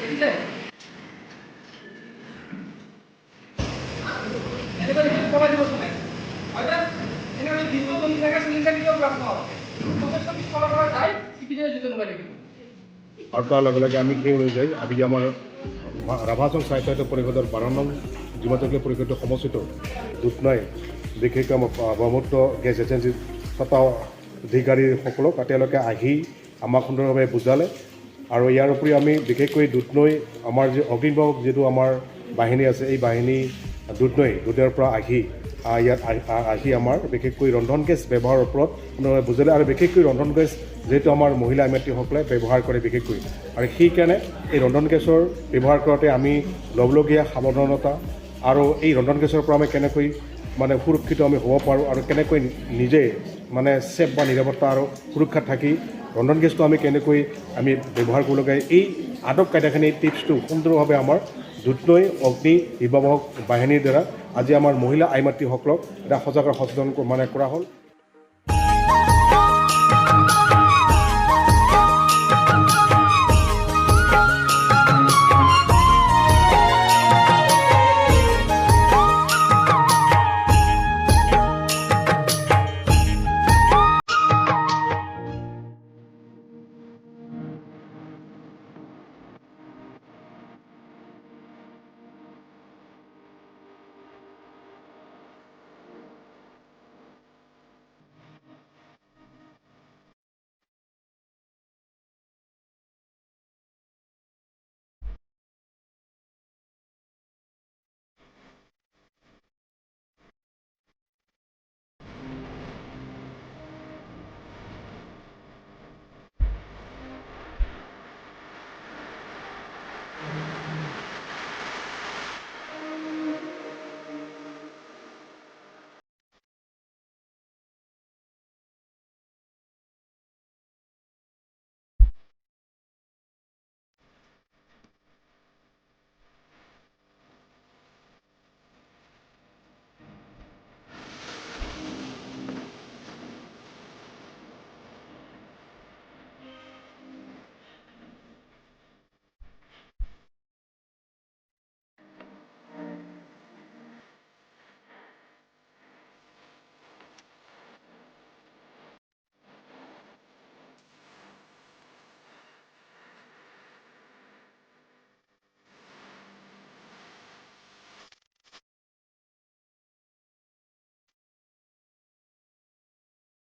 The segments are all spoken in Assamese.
আৰু তাৰ লগে লগে আমি সেই অনুযায়ী আজি আমাৰ ৰাভাচং স্বায়ত্তশাসিত পৰিষদৰ 12 নং জিলাজকীয় পৰিষদৰ সমষ্টিত দুধনৈ বিশেষকৈ আমাৰ ব্ৰহ্মপুত্ৰ গেছ এজেঞ্চিৰ স্বত্বাধিকাৰীসকলক তেওঁলোকে আহি আমাক সুন্দৰভাৱে বুজালে। আৰু ইয়াৰ উপৰি আমি বিশেষকৈ দুধনৈ আমাৰ যি অগ্নিনিৰ্বাপক যিটো আমাৰ বাহিনী আছে, এই বাহিনী দুধনৈৰ পৰা ইয়াত আহি আমাৰ বিশেষকৈ ৰন্ধন গেছ ব্যৱহাৰৰ ওপৰত সুন্দৰভাৱে বুজালে। আৰু বিশেষকৈ ৰন্ধন গেছ যিহেতু আমাৰ মহিলা মাতৃসকলে ব্যৱহাৰ কৰে বিশেষকৈ, আৰু সেইকাৰণে এই ৰন্ধন গেছৰ ব্যৱহাৰ কৰোঁতে আমি ল'বলগীয়া সাৱধানতা আৰু এই ৰন্ধন গেছৰ পৰা আমি কেনেকৈ সুৰক্ষিত আমি হ'ব পাৰোঁ আৰু কেনেকৈ নিজে ছেফ বা নিৰাপত্তা আৰু সুৰক্ষাত থাকি ৰন্ধন গেছটো আমি কেনেকৈ ব্যৱহাৰ কৰিব লাগে, এই আদব কাইদাখিনি টিপছটো সুন্দৰভাৱে আমাৰ দুধনৈ অগ্নি নিৰ্বাপক বাহিনীৰ দ্বাৰা আজি আমাৰ মহিলা আই মাতৃসকলক এটা সজাগ আৰু সচেতন কৰা হ'ল।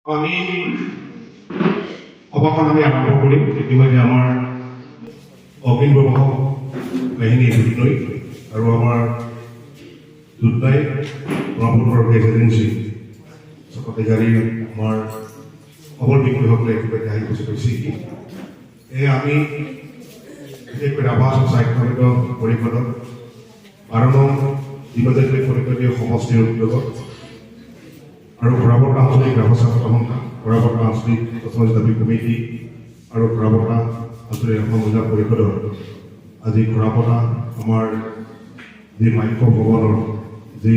আমি সভাখন আৰম্ভ কৰিম। ইতিমধ্যে আমাৰ অগ্নিনিৰ্বাপক বাহিনী দুধনৈ আৰু আমাৰ দুধনৈ ব্ৰহ্মপুত্ৰ গেছ এজেঞ্চি স্বত্বাধিকাৰী আমাৰ খবৰ বিষয়াসকলে ইতিমধ্যে আহি উপস্থিত হৈছেহি। আমি বিশেষকৈ ৰাভাচং স্বায়ত্তশাসিত পৰিষদৰ 12 নং জিলাজকীয় পৰিষদীয় সমষ্টিৰ উদ্যোগত আৰু ঘোঁৰাপট্টা আঞ্চলিক ব্যৱস্থা সংস্থা, ঘোঁৰাপট্টা আঞ্চলিক স্বচ্ছতা দাবী কমিটি আৰু ঘোঁৰাপট্টা আঞ্চলিক মহিলা পৰিষদৰ আজি ঘোঁৰাপট্টা আমাৰ যি মাইক্ৰ ভৱনৰ যি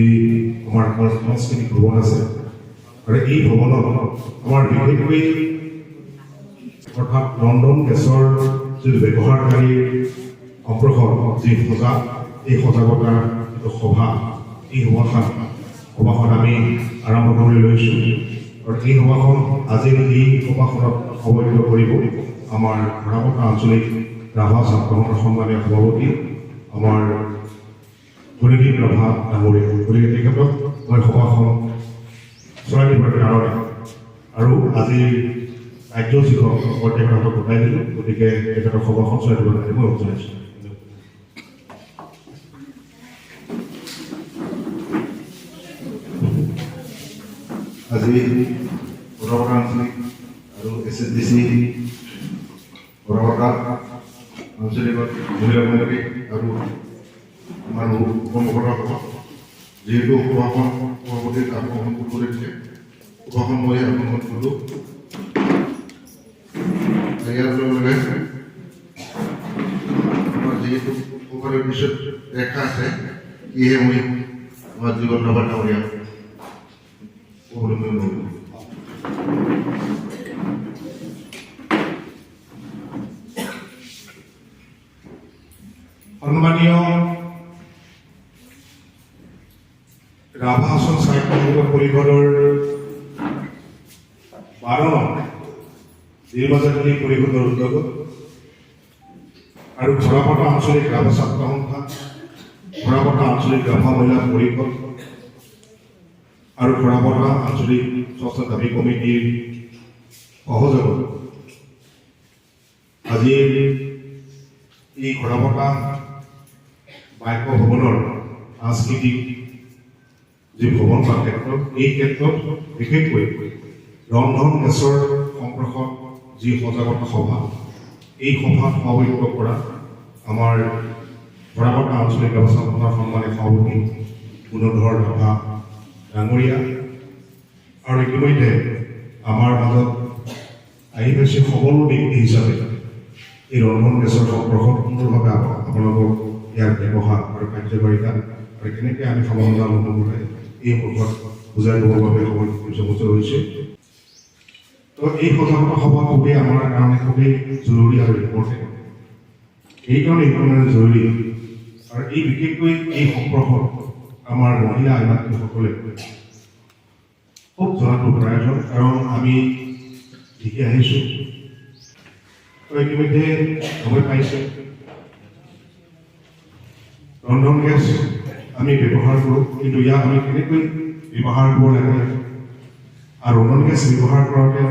আমাৰ সাংস্কৃতিক ভৱন আছে, আৰু এই ভৱনত আমাৰ বিশেষকৈ অৰ্থাৎ ৰন্ধন গেছৰ যিটো ব্যৱহাৰকাৰীৰ সম্পৰ্কত যি সজাগ, এই সজাগতাৰ যিটো সভা, এই সভাখন আমি আৰম্ভ কৰি লৈছোঁ। আৰু এই সভাখন আজিৰ এই সভাখনত অৱহিত কৰিব আমাৰ ঘোঁৰাপট্টা আঞ্চলিক ৰাভা ছাত্ৰসংঘৰ সন্মানীয় সভাপতি আমাৰ গুণীদ্বীপ ৰাভা ডাঙৰীয়া। গতিকে তেখেতক মই সভাখন চলাই দিবৰ কাৰণে আৰু আজিৰ কাৰ্যসূচীখন মই তেখেতৰ হাতত গতাই দিলোঁ। গতিকে তেখেতৰ সভাখন চলাই দিবৰ কাৰণে মই অনুৰোধ জনাইছোঁ। আজি ঘোঁৰাপট্টা আঞ্চলিক আৰু SSDC ঘোঁৰাপট্টা আঞ্চলিকত মহিলা কমিটি আৰু আমাৰ উপমুখসকল যিহেতু সভাখন সভাপতিক আগমন কৰিছে, সভাখন মই আগমন কৰিলোঁ। ইয়াৰ লগে লগে আমাৰ যিহেতু সভাৰ পিছত ৰেখা আছে, সেয়েহে মই আমাৰ জীৱন ৰাভা ডাঙৰীয়া সন্মানীয় ৰাভা আসন সাহিত্য পৰিষদৰ 12 নিৰ্বাচনী পৰিষদৰ উদ্যোগত আৰু ঘৰাপটা আঞ্চলিক ৰাভা ছাত্ৰ সন্থা, ঘৰাপটা আঞ্চলিক ৰাভা মহিলা পৰিষদ আৰু ঘৰাপটা আঞ্চলিক স্বচ্ছ দাবী কমিটিৰ সহযোগত আজিৰ এই ঘৰাপটা বাক্য ভৱনৰ সাংস্কৃতিক যি ভৱন বা ক্ষেত্ৰত এই ক্ষেত্ৰত বিশেষকৈ ৰন্ধন গেছৰ সম্পৰ্কত যি সজাগতা সভা এই সভাত সভাপতিত্ব কৰা আমাৰ ঘৰাপটা আঞ্চলিক ব্যৱস্থাপনাৰ সন্মানীয় সভাপতি গুণধৰ ৰাভা ডাঙৰীয়া আৰু ইতিমধ্যে আমাৰ মাজত আহি পাইছে সকলো ব্যক্তি হিচাপে এই ৰন্ধন গেছৰ সম্পৰ্কত সুন্দৰভাৱে আপোনালোকক ইয়াৰ ব্যৱহাৰ আৰু কাৰ্যকাৰিতা আৰু কেনেকৈ আমি সমাধান অনুভৱে এই মুখত বুজাই ল'বৰ বাবে সমস্ত হৈছে। তো এই সজাগতা সভা খুবেই আমাৰ কাৰণে খুবেই জৰুৰী আৰু ইম্পৰ্টেণ্ট। এইকাৰণে জৰুৰী আৰু এই বিশেষকৈ এই সম্পৰ্কত আমাৰ মহিলা আইমাতৃসকলে খুব জনাটো প্ৰয়োজন, কাৰণ আমি শিকি আহিছোঁ। তো ইতিমধ্যে সময় পাইছে ৰন্ধন গেছ আমি ব্যৱহাৰ কৰোঁ, কিন্তু ইয়াক আমি কেনেকৈ ব্যৱহাৰ কৰিব লাগে আৰু ৰন্ধন গেছ ব্যৱহাৰ কৰোঁতে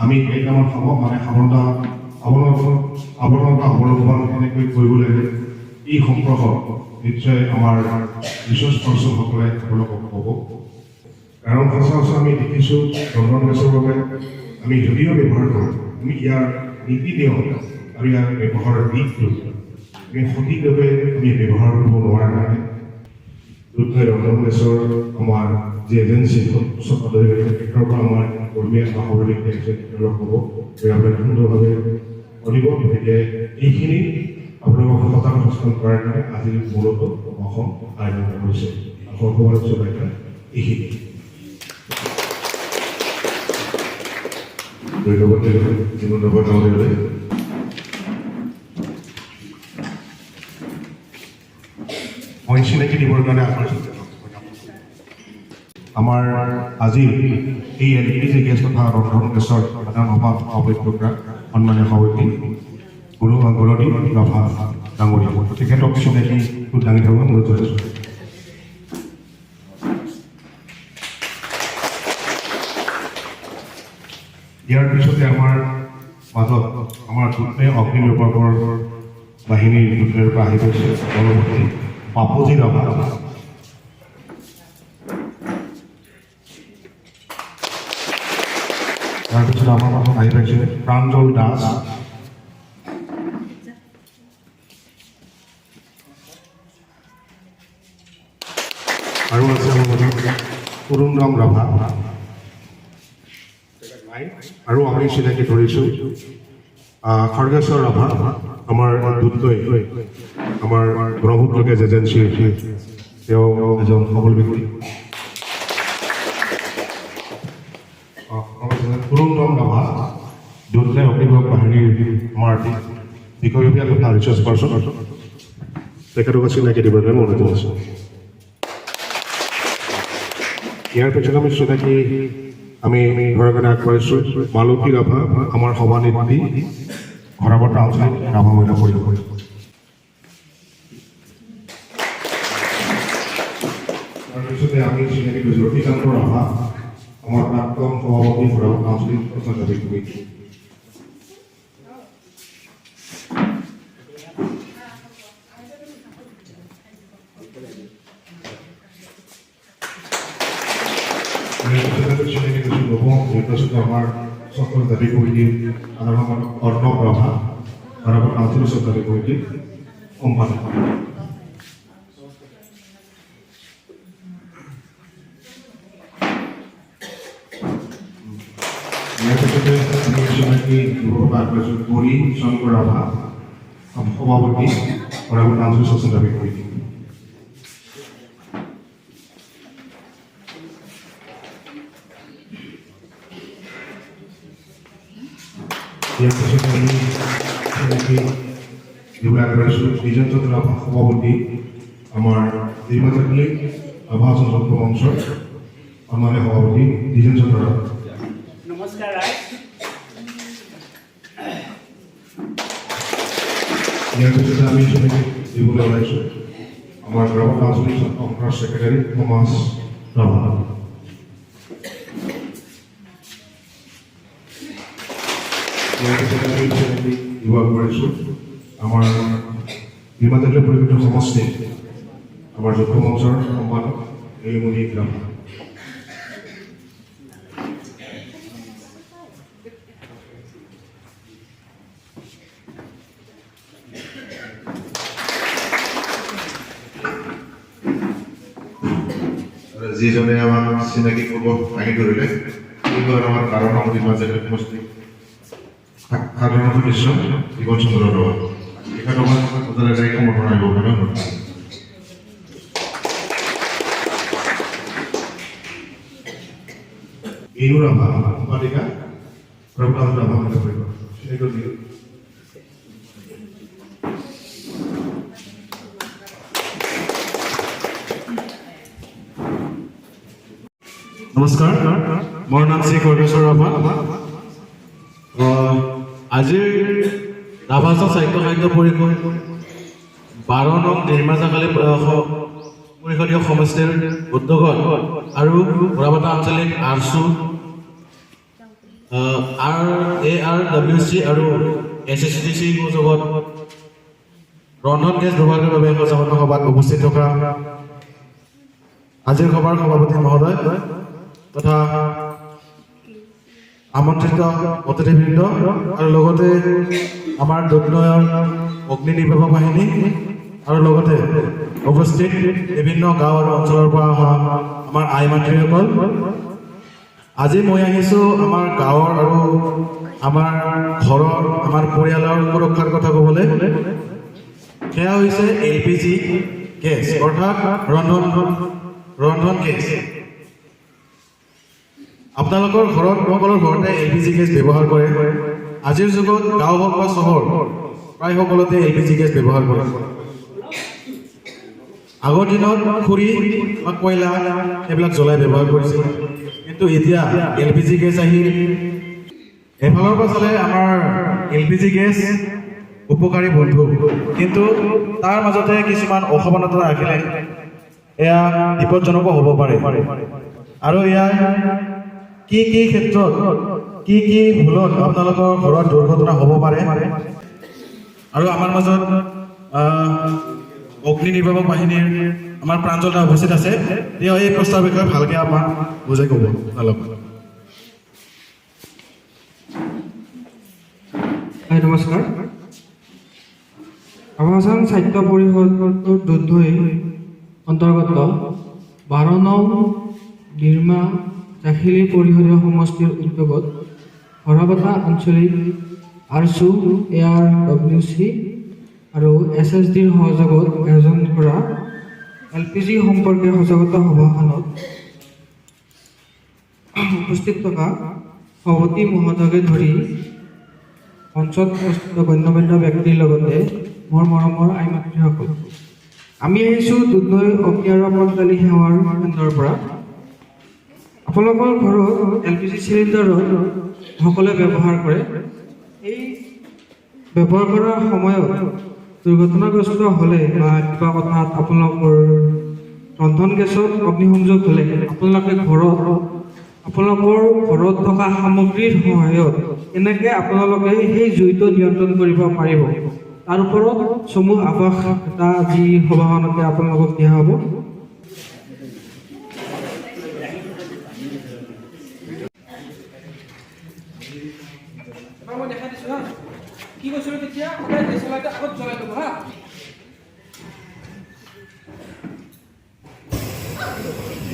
আমি কেইটামান সাৱধানতা অৱলম্বন কেনেকৈ কৰিব লাগে এই সম্পৰ্কত নিশ্চয় আমাৰ ৰিচৰ্চ পাৰ্চনসকলে আপোনালোকক ক'ব। কাৰণ সচৰাচৰ আমি দেখিছোঁ ৰন্ধন গেছৰ বাবে আমি যদিও ব্যৱহাৰ কৰোঁ, আমি ইয়াৰ নীতি নিয়ম আৰু ইয়াৰ ব্যৱহাৰৰ দিশটো আমি সঠিকভাৱে আমি ব্যৱহাৰ কৰিব নোৱাৰাৰ কাৰণে দুটাই ৰন্ধন গেছৰ আমাৰ যি এজেঞ্চি তেখেতৰ পৰা আমাৰ কৰ্মী বা সহযোগী তেখেতলোক হ'ব আপোনালোকে সুন্দৰভাৱে কৰিব। গতিকে এইখিনি আপোনালোকক সজাগ সচেতন কৰাৰ কাৰণে আজি মূলত অসম আয়োজন কৰিছে। অসমৰ এইখিনি ধন্যবাদ ধন্যবাদ ডাঙৰীয়ালৈ। মই চিনাকি দিবৰ কাৰণে আগবাঢ়িছোঁ। আমাৰ আজি এই LPG গেছ তথা ৰন্ধন গেছৰ সাধাৰণ সভা সভাপতিত্ব কৰা সন্মানীয় সভাপতি গুণধৰ ৰাভা ডাঙৰীয়া, তেখেতক চিনাকি দাঙি ধৰিব অনুৰোধ জনাইছোঁ। ইয়াৰ পিছতে আমাৰ মাজত আমাৰ দুধনৈ অগ্নি নিৰ্বাপক বাহিনীৰ দুধনৈৰ পৰা আহি গৈছে পৰৱৰ্তী পাপজি ৰাভা। তাৰপিছত আমাৰ মাজত আহি পাইছে প্ৰাঞ্জল দাস। আৰু আছে আমাৰ মাজত অৰুণৰাম ৰাভা। আৰু আমি চিনাকি ধৰিছোঁ খৰ্গেশ্বৰ ৰাভা, আমাৰ দুধনৈ আমাৰ ব্ৰহ্মপুত্ৰ গেছ এজেঞ্চিৰ তেওঁ এজন সবল ব্যক্তি। অৰুণৰাম ৰাভা দুধনৈ অগ্নিবিভাগ বাহিনীৰ আমাৰ বিষয়ববীয়া তথা ৰিচাৰ্চ পাৰ্চন, তেখেতক চিনাকি দিবৰ কাৰণে অনুৰোধ জনাইছোঁ। ইয়াৰ পিছত আমি চিনাকি আমি ঘৰৰ কাৰণে আগবাঢ়িছোঁ মালতী ৰাভা, আমাৰ সভানেত্ৰী ঘৰাপটা আঞ্চলিক ৰাভা মহিলা পৰিষদ। তাৰপিছতে আমি চিনাকি কৰিছোঁ ৰতিকান্ত ৰাভা, আমাৰ প্ৰাক্তন সভাপতি ঘৰাপটা আঞ্চলিক দাবী কমিটি। আমাৰ সকল দাবী কমিটিৰ সাধাৰণ অৰ্ণৱ ৰাভা, ঘৰাপটা আঞ্চলিক দাবী কমিটিৰ সম্পাদক। ইয়াৰ পিছতে আমি চিনাকি আগবাঢ়িছোঁ গৌৰী শংকৰ ৰাভা, সভাপতি ঘৰাপটা আঞ্চলিক দাবী কমিটি। ইয়াৰ পিছতে আমি দিবলৈ আগবাঢ়িছোঁ। দ্বিজেন চন্দ্ৰ ৰাভা সভাপতি আমাৰ নিৰ্বাচনী ৰাভা চন্দ্ৰ মঞ্চৰ সন্মানীয় সভাপতি দ্বিজেন চন্দ্ৰ ৰাভা। নমস্কাৰ ৰাইজ। ইয়াৰ পিছতে আমি ছবিটি দিবলৈ ওলাইছোঁ আমাৰ ৰাভা আঞ্চলিক ছাত্ৰ সন্থাৰ ছেক্ৰেটাৰী থমাছ ৰাভা। ইয়াৰ পিছতে আমি ছবিটি দিব আগবাঢ়িছোঁ আমাৰ নিৰ্বাচনী পৰিৱেশ সমষ্টি আমাৰ যুৱ মঞ্চৰ সম্পাদক নীলমণি ৰাভা। যিজনে আমাক চিনাকি কৰিব দাঙি ধৰিলে কিন্তু আমাৰ কাৰণ নিৰ্বাচনী সমষ্টি সাধাৰণ সদস্য জীৱন চন্দ্ৰ ৰাভা। তেখেত আমাৰ সদায় যাই সমৰ্থন আহিব পাৰে। ইনু ৰাভা সম্পাদিকা প্ৰভাত ৰাভা সেইটো দিওঁ। নমস্কাৰ, মোৰ নাম শ্ৰী কৰ্বেশ্বৰ ৰাভা। আজিৰ ৰাভা সাহিত্য পৰিষদ 12 নং নিৰ্মাচাখালী পৰিষদীয় সমষ্টিৰ উদ্যোগত আৰু ঘোঁৰাবতা আঞ্চলিক আৰচু ARWC আৰু SSDC সুযোগত ৰন্ধন গেছ ব্যৱহাৰৰ বাবে সজাগতা সভাত উপস্থিত থকা আজিৰ সভাৰ সভাপতি মহোদয় তথা আমন্ত্ৰিত অতিথিবৃন্দ আৰু লগতে আমাৰ দুধনৈৰ অগ্নি নিৰ্বাপক বাহিনী আৰু লগতে উপস্থিত বিভিন্ন গাঁও আৰু অঞ্চলৰ পৰা অহা আমাৰ আই মাতৃসকল, আজি মই আহিছোঁ আমাৰ গাঁৱৰ আৰু আমাৰ ঘৰৰ আমাৰ পৰিয়ালৰ সুৰক্ষাৰ কথা ক'বলৈ। সেয়া হৈছে LPG গেছ অৰ্থাৎ ৰন্ধন গেছ। আপোনালোকৰ ঘৰত সকলৰ ঘৰতে LPG গেছ ব্যৱহাৰ কৰে। আজিৰ যুগত গাঁও হওক বা চহৰ প্ৰায় সকলোতে LPG গেছ ব্যৱহাৰ কৰে। আগৰ দিনত খৰি বা কয়লা এইবিলাক জ্বলাই ব্যৱহাৰ কৰিছিল, কিন্তু এতিয়া LPG গেছ আহিল। এফালৰ পৰা চালে আমাৰ LPG গেছ উপকাৰী বন্ধু, কিন্তু তাৰ মাজতে কিছুমান অসাৱধানতা ৰাখিলে এয়া বিপদজনকো হ'ব পাৰে। আৰু ইয়াৰ কি ক্ষেত্ৰত কি ভুলত আপোনালোকৰ ঘৰত দুৰ্ঘটনা হ'ব পাৰে। আৰু আমাৰ মাজত অগ্নি নিৰ্বাপক বাহিনীৰ আমাৰ প্ৰাঞ্জল দা উপস্থিত আছে। তেওঁ এই প্ৰশ্নৰ বিষয়ে ভালকৈ আমাক বুজাই ক'ব। নমস্কাৰ। ৰাভা সাহিত্য পৰিষদৰ দুধনৈ অন্তৰ্গত 12 নং নিৰ্মা চাখিলী পৰিষদীয় সমষ্টিৰ উদ্যোগত ঘোঁৰাবতা আঞ্চলিক আৰচু ARWC আৰু SSDৰ সহযোগত আয়োজন কৰা LPG সম্পৰ্কে সজাগতা সভাখনত উপস্থিত থকা সভাপতি মহোদয়কে ধৰি মঞ্চত উপস্থিত গণ্যমান্য ব্যক্তিৰ লগতে মোৰ মৰমৰ আই মাতৃসকল, আমি আহিছোঁ দুধনৈ অগ্নি আৰু আপদকালী সেৱাৰ কেন্দ্ৰৰ পৰা। আপোনালোকৰ ঘৰত LPG চিলিণ্ডাৰত সকলোৱে ব্যৱহাৰ কৰে। এই ব্যৱহাৰ কৰাৰ সময়ত দুৰ্ঘটনাগ্ৰস্ত হ'লে বা কিবা কথাত আপোনালোকৰ ৰন্ধন গেছত অগ্নিসংযোগ হ'লে আপোনালোকৰ ঘৰত থকা সামগ্ৰীৰ সহায়ত এনেকৈ আপোনালোকে সেই জুইটো নিয়ন্ত্ৰণ কৰিব পাৰিব। তাৰ ওপৰত চমু আভাস এটা আজি সভাখনতে আপোনালোকক দিয়া হ'ব। মই দেখাই দিছোঁ হা, কি কৈছিলোঁ তেতিয়া সদায় গেছ চলাইতে আগত জ্বলাই ল'ব হা।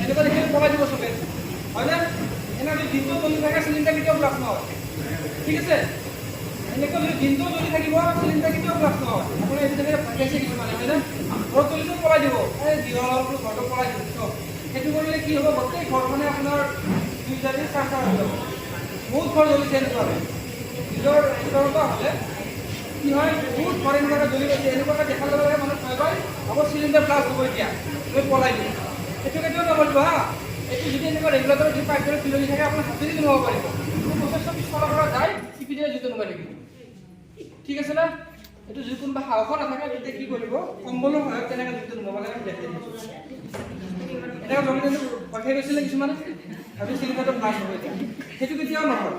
এনেকুৱা দেখিলে পলাই দিব চবে, হয়নে? এনেকৈ যদি দিনটো জ্বলি থাকে চিলিণ্ডাৰ কেতিয়াও ব্লাষ্ট নহয়, ঠিক আছে? এনেকৈ যদি দিনটো জ্বলি থাকিব চিলিণ্ডাৰ কেতিয়াও ব্লাষ্ট নহয়। আপুনি এইটো তেনেকৈ ভাগাইছে কিছুমানে, হয়নে? ঘৰত জ্বলিছে পলাই দিব, এই দিৱালটো ঘৰটো পলাই দিব। সেইটো কৰিলে কি হ'ব, গোটেই ঘৰখনে আপোনাৰ জুই জ্বলি চাহ হৈ যাব। বহুত ঘৰ জ্বলিছে এনেকুৱাকৈ। নিজৰ সতৰ্কতা হ'লে কি হয় বহুত ঘৰে এনেকুৱাকৈ জ্বলি গৈছে এনেকুৱাকৈ দেখাৰ লগে লগে মানুহ ভয় পায় আকৌ চিলিণ্ডাৰ ব্লাষ্ট হ'ব এতিয়া তুমি পলাই দিম সেইটো কেতিয়াও নকৰিব হা এইটো যদি এনেকুৱা ৰেগুলেটৰ যদি পাইপেৰে ফিললি থাকে আপোনাৰ হাতেদি নোমাব পাৰিব কিন্তু প্ৰচেছটো পিছফালৰ পৰা যায় টিপি দিলে জুইটো নোমাই থাকিব ঠিক আছে না এইটো যদি কোনোবা সাহস নাথাকে তেতিয়া কি কৰিব কম্বলৰ সহায়ত তেনেকৈ জুইটো নোমাব লাগে আমি দেখাই দিছোঁ এনেকুৱা জমি জমি পঠাই গৈছিলে কিছুমানে ভাবি চিলিণ্ডাৰটো ব্লাষ্ট হ'ব এতিয়া সেইটো কেতিয়াও নহয়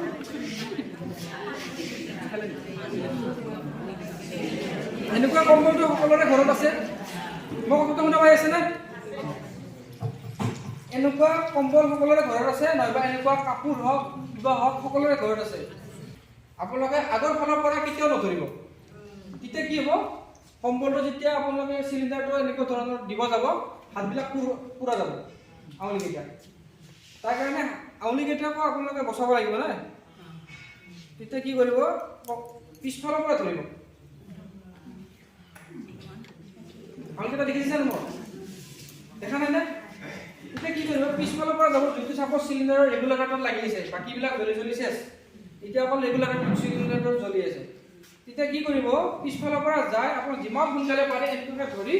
এনেকুৱা কম্বলটো সকলোৰে ঘৰত আছে মই কথাটো শুনা পাই আছেনে এনেকুৱা কম্বল সকলোৰে ঘৰত আছে নাইবা এনেকুৱা কাপোৰ হওক কিবা হওক সকলোৰে ঘৰত আছে আপোনালোকে আগৰ ফালৰ পৰা কেতিয়াও নধৰিব তেতিয়া কি হ'ব কম্বলটো যেতিয়া আপোনালোকে চিলিণ্ডাৰটো এনেকুৱা ধৰণৰ দিব যাব হাতবিলাক পুৰা যাব আঙুলিকেইটা তাৰ কাৰণে আঙুলিকেইটাকো আপোনালোকে বচাব লাগিব না তেতিয়া কি কৰিব পিছফালৰ পৰা ধৰিব আঙুলিকেইটা দেখিছে মই দেখা নাই নে এতিয়া কি কৰিব পিছফালৰ পৰা যাব যিটো চাপোজ চিলিণ্ডাৰৰ ৰেগুলেটৰত লাগি আছে বাকীবিলাক জ্বলি চেছ এতিয়া অকল ৰেগুলেটৰ চিলিণ্ডাৰটো জ্বলি আছে তেতিয়া কি কৰিব পিছফালৰ পৰা যায় আপোনাৰ যিমান সোনকালে পাৰে এনেকুৱাকৈ ধৰি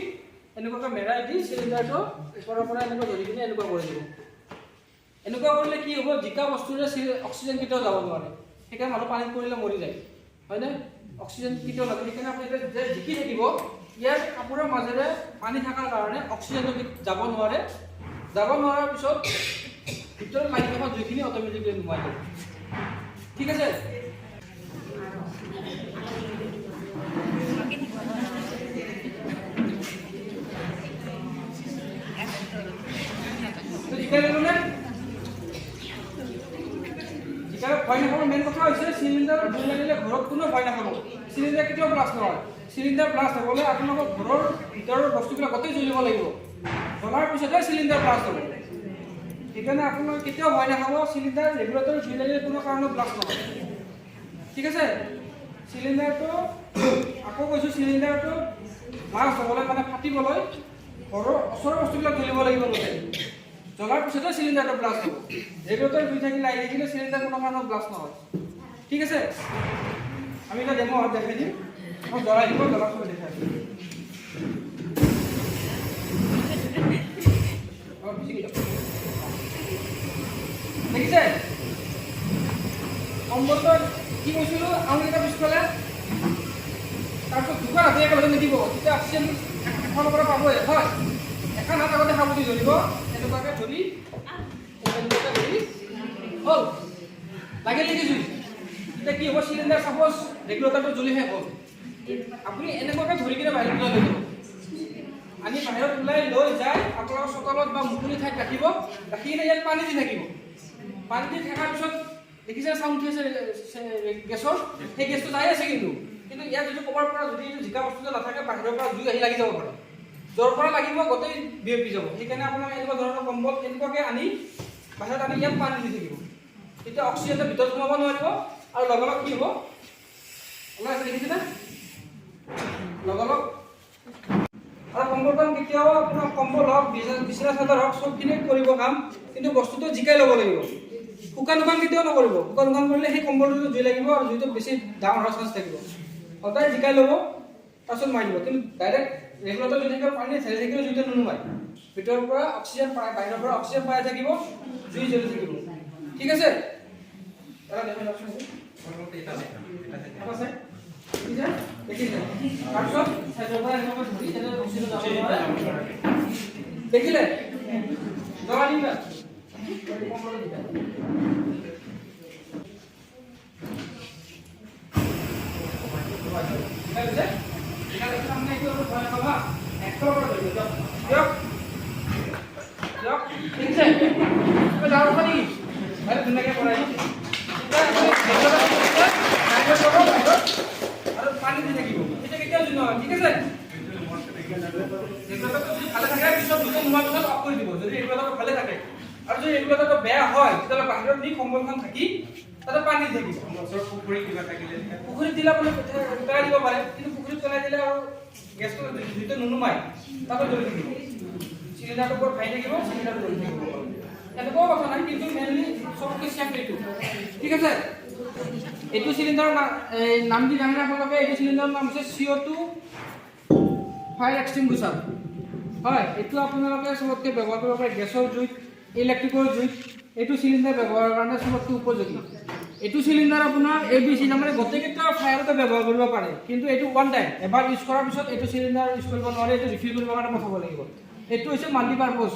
এনেকুৱাকৈ মেৰাই দি চিলিণ্ডাৰটো ওপৰৰ পৰা এনেকুৱা ধৰি কিনে এনেকুৱা কৰি দিব এনেকুৱা কৰিলে কি হ'ব জিকা বস্তুৰে অক্সিজেন কেতিয়াও যাব নোৱাৰে সেইকাৰণে মানুহ পানীত পৰিলে মৰি যায় হয়নে অক্সিজেন কেতিয়াও লাগে সেইকাৰণে আপুনি যে জিকি থাকিব ইয়াৰ কাপোৰৰ মাজেৰে পানী থকাৰ কাৰণে অক্সিজেনটো যাব নোৱাৰাৰ পিছত ভিতৰত লাগি থকা জুইখিনি অট'মেটিকলি নুমাই যাব ঠিক আছে ভয় নাখাব মেইন কথা হৈছে চিলিণ্ডাৰ জুই লাগিলে ঘৰত কোনো ভয় নাখাব চিলিণ্ডাৰ কেতিয়াও ব্লাষ্ট নহয় চিলিণ্ডাৰ ব্লাষ্ট হ'বলৈ আপোনালোকৰ ঘৰৰ ভিতৰৰ বস্তুবিলাক গোটেই জ্বলিব লাগিব জ্বলাৰ পিছতহে চিলিণ্ডাৰ ব্লাষ্ট হ'ব সেইকাৰণে আপোনালোকে কেতিয়াও ভয় নাখাব চিলিণ্ডাৰ ৰেগুলেটৰ জুই লাগিলে কোনো কাৰণত ব্লাষ্ট নহয় ঠিক আছে চিলিণ্ডাৰটো আকৌ কৈছোঁ চিলিণ্ডাৰটো ব্লাষ্ট হ'বলৈ মানে ফাটিবলৈ ঘৰৰ ওচৰৰ বস্তুবিলাক জ্বলিব লাগিব গোটেই জ্বলাৰ পিছতে চিলিণ্ডাৰটো ব্লাষ্ট হ'ব ৰেগুলেটৰ জুই থাকিলে আহি থাকিলে চিলিণ্ডাৰ কোনো কাৰণত ব্লাষ্ট নহয় ঠিক আছে আমি এটা ডেমো দেখাই দিম মই জ্বলাই দিব জ্বলাৰ পিছত দেখাই দিম দেখিছে কম্বলটো কি কৈছিলোঁ আঙুলিকেইটা পিছফালে তাৰপিছত দুখন হাতে একেলগে নিদিব তেতিয়া অক্সিজেন এফালৰ পৰা পাবই হয় এখন হাত আগতে সাৱটি জ্বলিব এনেকুৱাকৈ ধৰি হ'ল লাগিল নেকি জুই এতিয়া কি হ'ব চিলিণ্ডাৰ চাপ'জ ৰেগুলেটৰটো জ্বলি শেষ হ'ল আপুনি এনেকুৱাকৈ ধৰি কিনে বাহিৰত ওলাই লৈ যাব আনি বাহিৰত ওলাই লৈ যায় আপোনালোকৰ চোতালত বা মুকলি ঠাইত ৰাখিব ৰাখি কিনে ইয়াত পানী দি থাকিব পানী দি থকাৰ পিছত দেখিছে চাউণ্ড উঠি আছে গেছৰ সেই গেছটো যাই আছে কিন্তু ইয়াত যদি ক'ৰবাৰ পৰা যদি জিকা বস্তুটো নাথাকে বাহিৰৰ পৰা জুই আহি লাগি যাব পাৰে য'ৰ পৰা লাগিব গোটেই বিয়পি যাব সেইকাৰণে আপোনাক এনেকুৱা ধৰণৰ কম্বল এনেকুৱাকৈ আনি বাহিৰত আনি ইয়াত পানী দি থাকিব তেতিয়া অক্সিজেনটো ভিতৰত সোমাব নোৱাৰিব আৰু লগালগ কি হ'ব ওলাই আছে দেখিছেনে লগালগ আৰু কম্বলখন কেতিয়াও আপোনাৰ কম্বল হওক বিচনা চাদৰ হওক চবখিনি কৰিব কাম কিন্তু বস্তুটো জিকাই ল'ব লাগিব শুকান কেতিয়াও নকৰিব শুকান কৰিলে সেই কম্বলটো জুই লাগিব আৰু জুইটো বেছি ডাঙৰ হোৱাৰ চান্স থাকিব সদায় জিকাই ল'ব তাৰপিছত মাৰি দিব কিন্তু ডাইৰেক্ট ৰেগুলেটৰ যদি থাকিব পানী ঠেলি থাকিলে জুইটো নুনুমায় ভিতৰৰ পৰা অক্সিজেন পায় বাহিৰৰ পৰা অক্সিজেন পাই থাকিব জুই জ্বলি থাকিব ঠিক আছে দেখিলে জ্বলা দিবা পানী দি থাকিব এটা কেতিয়াও জুই নহয় ঠিক আছে ভালে থাকে পিছত দুটো নোহোৱাৰ পিছত অফ কৰি দিব যদি ৰেগুলেটৰটো ভালে থাকে আৰু যদি ৰেগুলেটৰটো বেয়া হয় তেতিয়াহ'লে বাহিৰত নি কম্বলখন থাকি তাতে পানী দি থাকিব পুখুৰীত কিবা থাকিলে পুখুৰীত দিলে আপুনি পেলাই দিব পাৰে কিন্তু পুখুৰীত পেলাই দিলে আৰু গেছটো জুইটো নুনুমায় তাতে জ্বলি থাকিব চিলিণ্ডাৰটো ওপৰত খাই থাকিব চিলিণ্ডাৰটো জ্বলি থাকিব এনেকুৱাও কথা নাই কিন্তু মেইনলি চবতকৈ চেফ এইটো ঠিক আছে এইটো চিলিণ্ডাৰৰ নাম দি জানে আপোনালোকে? এইটো চিলিণ্ডাৰৰ নাম হৈছে CO2 ফায়াৰ এক্সটিংগুইচাৰ। হয়, এইটো আপোনালোকে চবতকৈ ব্যৱহাৰ কৰিব পাৰে গেছৰ জুইত, ইলেক্ট্ৰিকৰ জুইত। এইটো চিলিণ্ডাৰ ব্যৱহাৰৰ কাৰণে চবতকৈ উপযোগী। এইটো চিলিণ্ডাৰ আপোনাৰ ABC তাৰমানে গোটেইকেইটা ফায়াৰতে ব্যৱহাৰ কৰিব পাৰে, কিন্তু এইটো ওৱান টাইম, এবাৰ ইউজ কৰাৰ পিছত এইটো চিলিণ্ডাৰ ইউজ কৰিব নোৱাৰে, এইটো ৰিফিল কৰিবৰ কাৰণে পঠাব লাগিব। এইটো হৈছে মাল্টিপাৰ্পজ।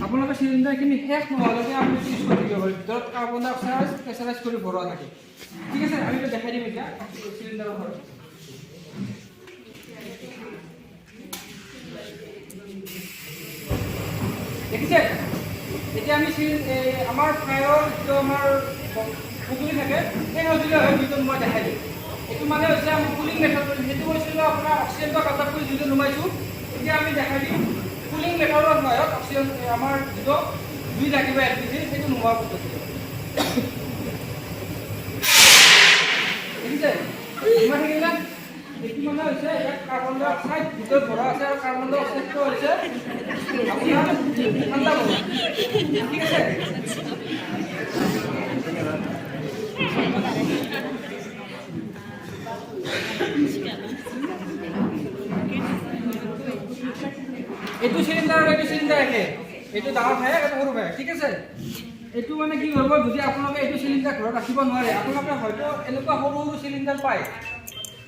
আপোনালোকে চিলিণ্ডাৰখিনি শেষ নোহোৱালৈকে আপুনি ইউজ কৰি থাকিব পাৰে। ভিতৰত কাৰ্বন ডাই অক্সাইড প্ৰেচাৰাইজ কৰি ভৰোৱা থাকে। ঠিক আছে, আমি এইটো দেখাই দিম এতিয়া চিলিণ্ডাৰৰ ঘৰত। দেখিছে? এতিয়া আমি আমাৰ ফায়াৰৰ যিটো আমাৰ সঁজুলি থাকে, সেই সঁজুলি হয় যিটো মই দেখাই দিম। এইটো মানে হৈছে আমি কুলিং মেথড, সেইটো কৈছিলোঁ আপোনাৰ অক্সিজেনটো কাটাপ কৰি যিটো নুমাইছোঁ। এতিয়া আমি দেখাই দিম কুলিং মেথডৰ সহায়ত অক্সিজেন আমাৰ যিটো জুই লাগিব LPG সেইটো নোহোৱাৰ পদ্ধতি। দেখিছে? ইমান থাকিলে এইটো মানে হৈছে ইয়াত কাৰ্বন ডাই অক্সাইড ভিতৰত ভৰা আছে, আৰু কাৰ্বন ডাই অক্সাইডটো হৈছে আপোনাৰ ঠাণ্ডা বস্তু। ঠিক আছে? এইটো চিলিণ্ডাৰ আৰু এইটো চিলিণ্ডাৰ একে, এইটো ডাঙৰ ভাইক, এইটো সৰু ভাইক। ঠিক আছে? এইটো মানে কি কৰিব, যদি আপোনালোকে এইটো চিলিণ্ডাৰ ঘৰত ৰাখিব নোৱাৰে, আপোনালোকে হয়তো এনেকুৱা সৰু সৰু চিলিণ্ডাৰ পায়,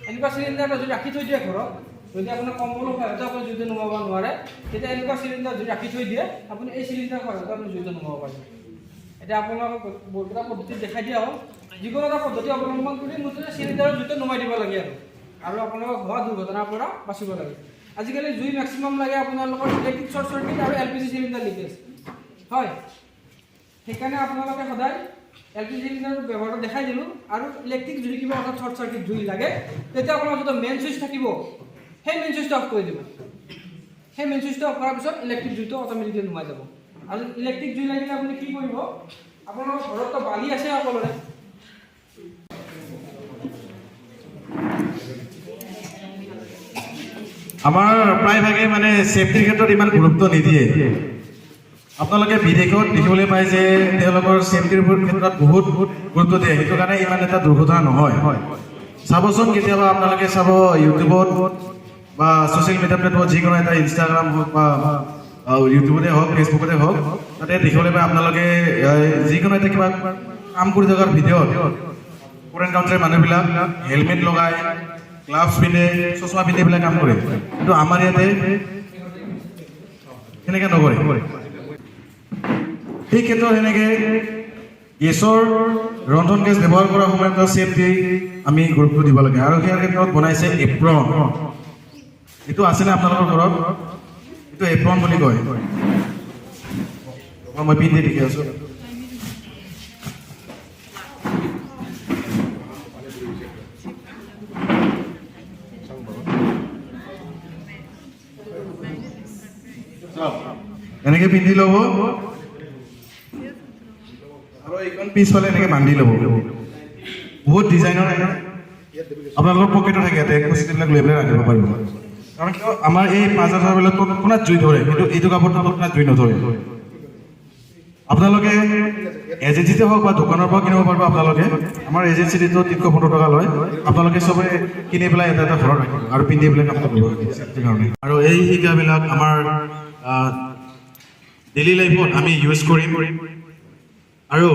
এনেকুৱা চিলিণ্ডাৰ যদি ৰাখি থৈ দিয়ে ঘৰত, যদি আপোনাৰ কম্বলৰ সহায়তে আপুনি জুইটো নুমাব নোৱাৰে, তেতিয়া এনেকুৱা চিলিণ্ডাৰ যদি ৰাখি থৈ দিয়ে, আপুনি এই চিলিণ্ডাৰ সহায়তে আপুনি জুইটো নুমাব পাৰে। এতিয়া আপোনালোকক বহুতটা পদ্ধতি দেখাই দিয়া হ'ল। যিকোনো এটা পদ্ধতি অৱলম্বন কৰি মুঠতে চিলিণ্ডাৰৰ জুইটো নুমাই দিব লাগে আৰু আপোনালোকক হোৱা দুৰ্ঘটনাৰ পৰা বাচিব লাগে। আজিকালি জুই মেক্সিমাম লাগে আপোনালোকৰ ইলেক্ট্ৰিক শ্বৰ্ট চাৰ্কিট আৰু LPG চিলিণ্ডাৰ লিকেজ। হয়, সেইকাৰণে আপোনালোকে সদায় LPG চিলিণ্ডাৰৰ ব্যৱহাৰটো দেখাই দিলোঁ। আৰু ইলেক্ট্ৰিক যদি কিবা এটা শ্বৰ্ট চাৰ্কিট জুই লাগে, তেতিয়া আপোনাৰ যিটো মেইন চুইচ থাকিব, সেই মেইন চুইচটো অফ কৰি দিব। সেই মেইন চুইচটো অফ কৰাৰ পিছত ইলেক্ট্ৰিক জুইটো অট'মেটিকলি নুমাই যাব। আৰু ইলেক্ট্ৰিক জুই লাগিলে আপুনি কি কৰিব, আপোনালোকৰ ঘৰততো বালি আছে সকলোৰে। আমাৰ প্ৰায়ভাগে মানে ছেফটিৰ ক্ষেত্ৰত ইমান গুৰুত্ব নিদিয়ে। আপোনালোকে বিদেশত দেখিবলৈ পায় যে তেওঁলোকৰ ছেফটিৰ ক্ষেত্ৰত বহুত গুৰুত্ব দিয়ে, সেইটো কাৰণে ইমান এটা দুৰ্ঘটনা নহয়। চাবচোন, কেতিয়াবা আপোনালোকে চাব ইউটিউবত বা ছ'চিয়েল মিডিয়া প্লেটফৰ্মত, যিকোনো এটা ইনষ্টাগ্ৰাম হওক বা ইউটিউবতে হওক, ফেচবুকতে হওক, তাতে দেখিবলৈ পায় আপোনালোকে যিকোনো এটা কিবা কাম কৰি থকাৰ ভিডিঅ'ত ফৰেইন কাণ্ট্ৰিৰ মানুহবিলাক হেলমেট লগাই, গ্লাভছ পিন্ধে, চশমা পিন্ধি পেলাই কাম কৰে, কিন্তু আমাৰ ইয়াতে সেনেকৈ নকৰে। সেই ক্ষেত্ৰত সেনেকৈ গেছৰ ৰন্ধন গেছ ব্যৱহাৰ কৰাৰ সময়ত ছেফটি আমি গুৰুত্ব দিব লাগে। আৰু সেই ক্ষেত্ৰত বনাইছে এপ্ৰন। এইটো আছেনে আপোনালোকৰ ঘৰত? এইটো এপ্ৰন বুলি কয়। মই পিন্ধি দেখি আছোঁ। এনেকৈ পিন্ধি ল'ব আৰু এইখন পিছফালে এনেকৈ বান্ধি ল'ব। বহুত ডিজাইনৰ আপোনালোকৰ পকেটো থাকে, ইয়াতে বস্তুবিলাক লৈ পেলাই ৰাখিব পাৰিব। কাৰণ কিয়, আমাৰ এই পাঁজাৰবিলাক তৎক্ষণাত জুই ধৰে, কিন্তু এইটো কাপোৰটো তৎক্ষণাত জুই নধৰে। আপোনালোকে এজেঞ্চিতে হওক বা দোকানৰ পৰা কিনিব পাৰিব। আপোনালোকে আমাৰ এজেঞ্চিটো 315 টকা লয়। আপোনালোকে চবে কিনি পেলাই এটা এটা ঘৰত ৰাখিব আৰু পিন্ধি পেলাই কামটো কৰিব কাৰণে। আৰু এই শিকাবিলাক আমাৰ ডেইলি লাইফত আমি ইউজ কৰিম। আৰু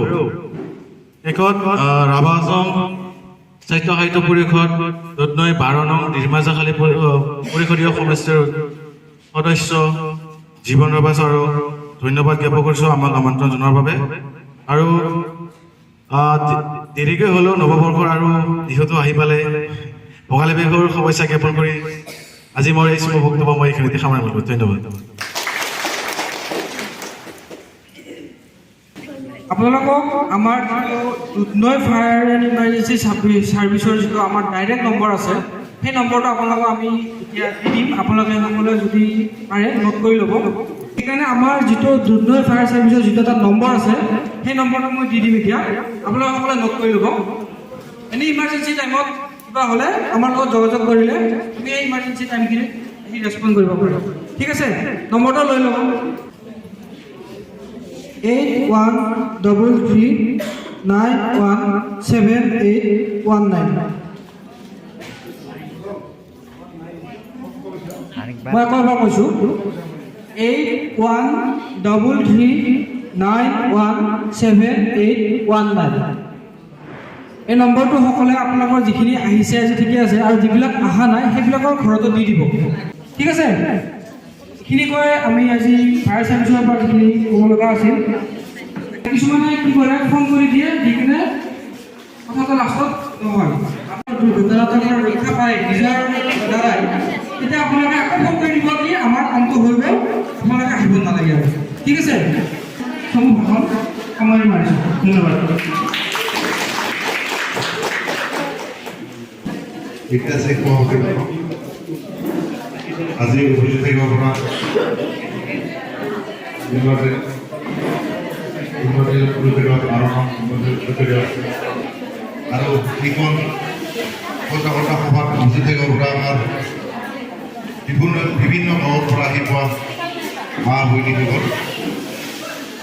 শেষত ৰাভাজং স্বাস্থ্য সাহিত্য পৰিষদ দুধনৈ 12 নং ডিমাজাখালী পৰিষদীয় সমষ্টিৰ সদস্য জীৱন ৰবাচাৰক ধন্যবাদ জ্ঞাপন কৰিছোঁ আমাক আমন্ত্ৰণ জনোৱাৰ বাবে। আৰু দেৰিকৈ হ'লেও নৱবৰ্ষৰ আৰু বিহুটো আহি পালে ভোগালী বিহুৰ শুভেচ্ছা জ্ঞাপন কৰি আজি মই এই শুভ বক্তব্য মই এইখিনিতে সামৰণি মাৰিলোঁ। ধন্যবাদ। আপোনালোকক আমাৰ দুধনৈ ফায়াৰ এণ্ড ইমাৰ্জেঞ্চি ছাৰ্ভিচৰ যিটো আমাৰ ডাইৰেক্ট নম্বৰ আছে, সেই নম্বৰটো আপোনালোকক আমি এতিয়া দি দিম। আপোনালোকে সকলোৱে যদি পাৰে নোট কৰি ল'ব। সেইকাৰণে আমাৰ যিটো দুধনৈ ফায়াৰ ছাৰ্ভিচৰ যিটো এটা নম্বৰ আছে, সেই নম্বৰটো মই দি দিম এতিয়া। আপোনালোকে সকলোৱে নোট কৰি ল'ব। এনি ইমাৰ্জেঞ্চি টাইমত কিবা হ'লে আমাৰ লগত যোগাযোগ কৰিলে আমি এই ইমাৰ্জেঞ্চি টাইমখিনিত আহি ৰেচপণ্ড কৰিব পাৰিম। ঠিক আছে, নম্বৰটো লৈ ল'ব। 8133 817819। মই আকৌ এবাৰ কৈছোঁ 8133917819। এই নম্বৰটো সকলে আপোনালোকৰ যিখিনি আহিছে আজি ঠিকে আছে, আৰু যিবিলাক অহা নাই সেইবিলাকৰ ঘৰতো দি দিব, ঠিক আছে। এইখিনি কৈ আমি আজি ফায়াৰ চাৰ্ভিচৰ পৰা যিখিনি ক'ব লগা আছিল, কিছুমানে কি কৰে ফোন কৰি দিয়ে, দি কিনে কথাটো লাষ্টত নহয়, আপোনাৰ দুৰ্ঘটনাৰ ৰক্ষা পায় নিজৰ দ্বাৰাই, তেতিয়া আপোনালোকে আকৌ ফোন কৰি দিব কি আমাৰ কামটো হৈ গ'ল, আপোনালোকে আহিব নালাগে আৰু, ঠিক আছে। সমূহ ভাষণ সামৰি মাৰিছোঁ, ধন্যবাদ। এতিয়া যে কোৱা আজি উপস্থিত থাকিব পৰা আৰু এইখন সজাগতা সভাত উপস্থিত থাকিব পৰা আমাৰ বিভিন্ন গাঁৱৰ পৰা আহি পোৱা মা বৈনীসকল,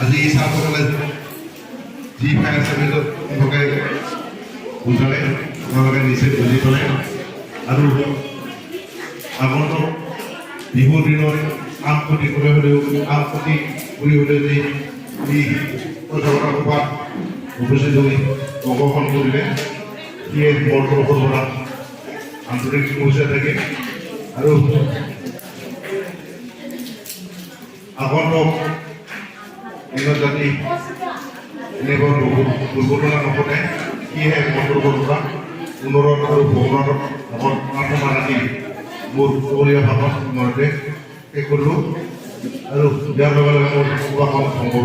আজি এই ছাৰসকলে যি ফায়াৰ চাৰ্ভিচত তেওঁলোকে বুজালে আপোনালোকে নিশ্চয় বুজি পালে। আৰু আগন্তুক বিহুৰ দিনত কাম ক্ষতি কৰি হ'লেও যি এই সজাগতা সভাত উপস্থিত হৈ অংশগ্ৰহণ কৰিলে সিয়ে মোৰ তৰফৰ পৰা আন্তৰিক শুভেচ্ছা থাকে। আৰু আগন্তুক দিনত যাতে এনেকুৱা দুৰ্ঘটনা নঘটে সেয়েহে মোৰ তৰফৰ পৰা অনুৰোধ আৰু ভগৱানৰ নামত প্ৰাৰ্থনা ৰাখি মোৰ ক'বলগীয়া ভাষণ ইমানতে শেষ কৰিলোঁ। আৰু ইয়াৰ লগে লগে মোৰ সম্ভৱ